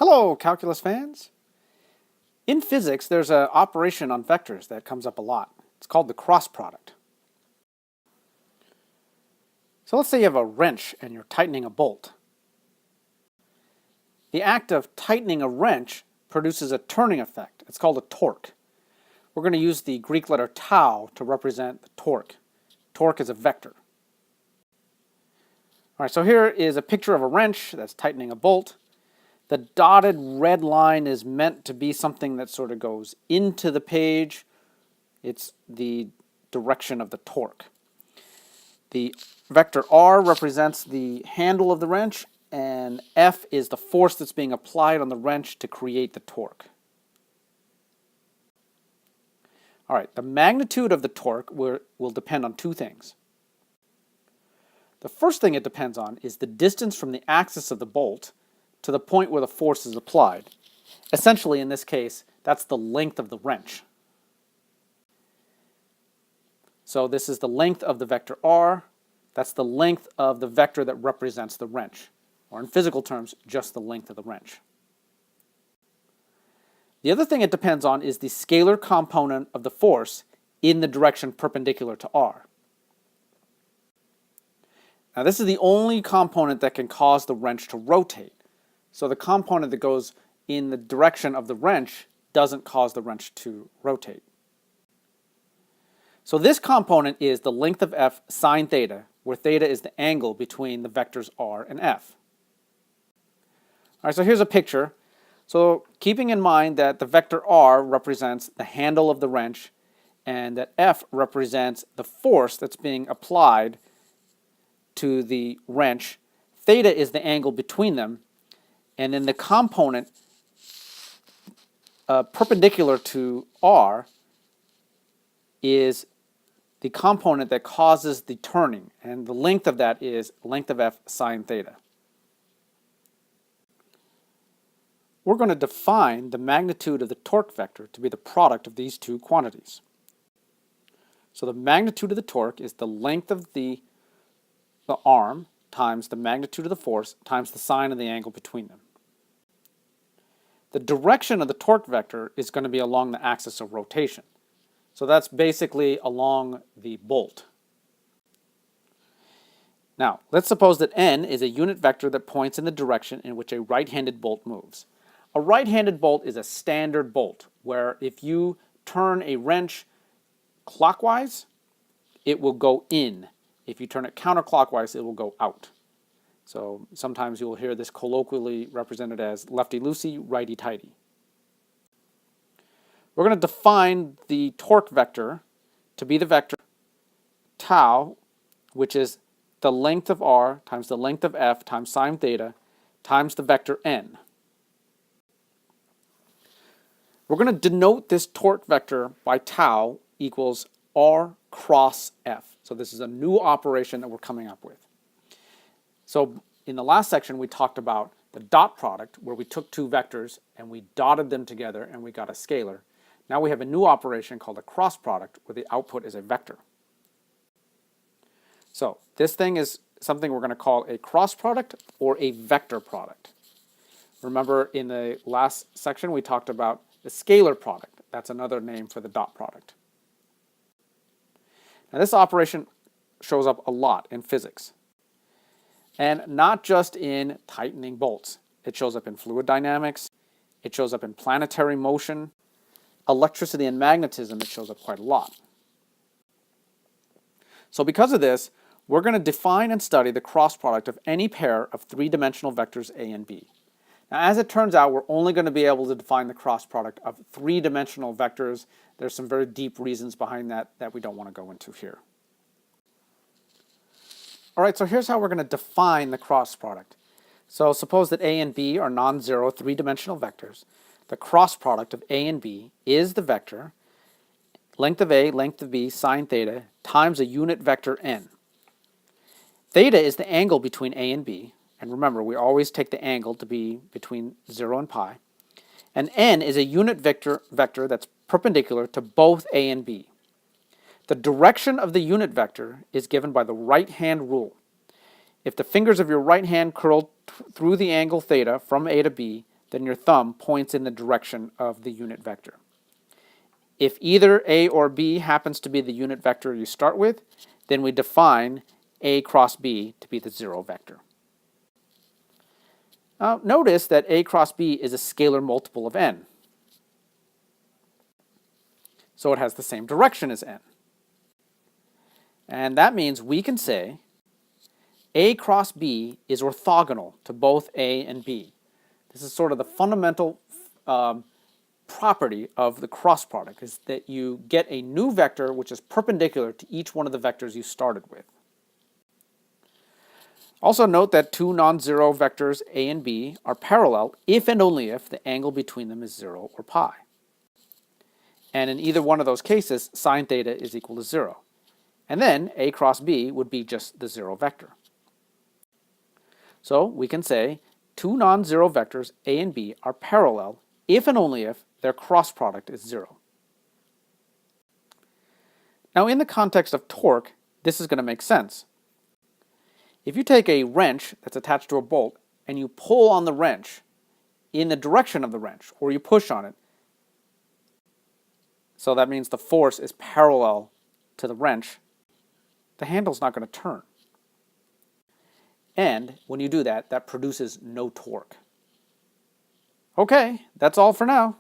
Hello, calculus fans. In physics, there's an operation on vectors that comes up a lot. It's called the cross product. So let's say you have a wrench and you're tightening a bolt. The act of tightening a wrench produces a turning effect. It's called a torque. We're going to use the Greek letter tau to represent the torque. Torque is a vector. All right, so here is a picture of a wrench that's tightening a bolt. The dotted red line is meant to be something that sort of goes into the page. It's the direction of the torque. The vector R represents the handle of the wrench, and F is the force that's being applied on the wrench to create the torque. All right, the magnitude of the torque will depend on two things. The first thing it depends on is the distance from the axis of the bolt to the point where the force is applied. Essentially, in this case, that's the length of the wrench. So this is the length of the vector R. That's the length of the vector that represents the wrench, or in physical terms, just the length of the wrench. The other thing it depends on is the scalar component of the force in the direction perpendicular to R. Now this is the only component that can cause the wrench to rotate. So the component that goes in the direction of the wrench doesn't cause the wrench to rotate. So this component is the length of F sine theta, where theta is the angle between the vectors R and F. All right, so here's a picture. So keeping in mind that the vector R represents the handle of the wrench and that F represents the force that's being applied to the wrench, theta is the angle between them, and then the component perpendicular to R is the component that causes the turning, and the length of that is length of F sine theta. We're going to define the magnitude of the torque vector to be the product of these two quantities. So the magnitude of the torque is the length of the arm times the magnitude of the force times the sine of the angle between them. The direction of the torque vector is going to be along the axis of rotation. So that's basically along the bolt. Now, let's suppose that n is a unit vector that points in the direction in which a right-handed bolt moves. A right-handed bolt is a standard bolt, where if you turn a wrench clockwise, it will go in. If you turn it counterclockwise, it will go out. So sometimes you'll hear this colloquially represented as lefty-loosey, righty-tighty. We're going to define the torque vector to be the vector tau, which is the length of R times the length of F times sine theta times the vector n. We're going to denote this torque vector by tau equals R cross F. So this is a new operation that we're coming up with. So in the last section, we talked about the dot product, where we took two vectors and we dotted them together and we got a scalar. Now we have a new operation called a cross product, where the output is a vector. So this thing is something we're going to call a cross product or a vector product. Remember, in the last section, we talked about the scalar product. That's another name for the dot product. Now this operation shows up a lot in physics, and not just in tightening bolts. It shows up in fluid dynamics, it shows up in planetary motion, electricity and magnetism. It shows up quite a lot. So because of this, we're going to define and study the cross product of any pair of three-dimensional vectors A and B. Now, as it turns out, we're only going to be able to define the cross product of three-dimensional vectors. There's some very deep reasons behind that we don't want to go into here. All right, so here's how we're going to define the cross product. So suppose that A and B are non-zero three-dimensional vectors. The cross product of A and B is the vector length of A, length of B, sine theta, times a unit vector n. Theta is the angle between A and B. And remember, we always take the angle to be between 0 and pi. And n is a unit vector that's perpendicular to both A and B. The direction of the unit vector is given by the right-hand rule. If the fingers of your right hand curl through the angle theta from A to B, then your thumb points in the direction of the unit vector. If either A or B happens to be the unit vector you start with, then we define A cross B to be the 0 vector. Now, notice that A cross B is a scalar multiple of n. So it has the same direction as n. And that means we can say A cross B is orthogonal to both A and B. This is sort of the fundamental property of the cross product, is that you get a new vector which is perpendicular to each one of the vectors you started with. Also note that two non-zero vectors A and B are parallel if and only if the angle between them is 0 or pi. And in either one of those cases, sine theta is equal to 0. And then A cross B would be just the 0 vector. So we can say two non-zero vectors A and B are parallel if and only if their cross product is 0. Now in the context of torque, this is going to make sense. If you take a wrench that's attached to a bolt and you pull on the wrench in the direction of the wrench, or you push on it, so that means the force is parallel to the wrench, the handle's not going to turn. And when you do that, that produces no torque. Okay, that's all for now.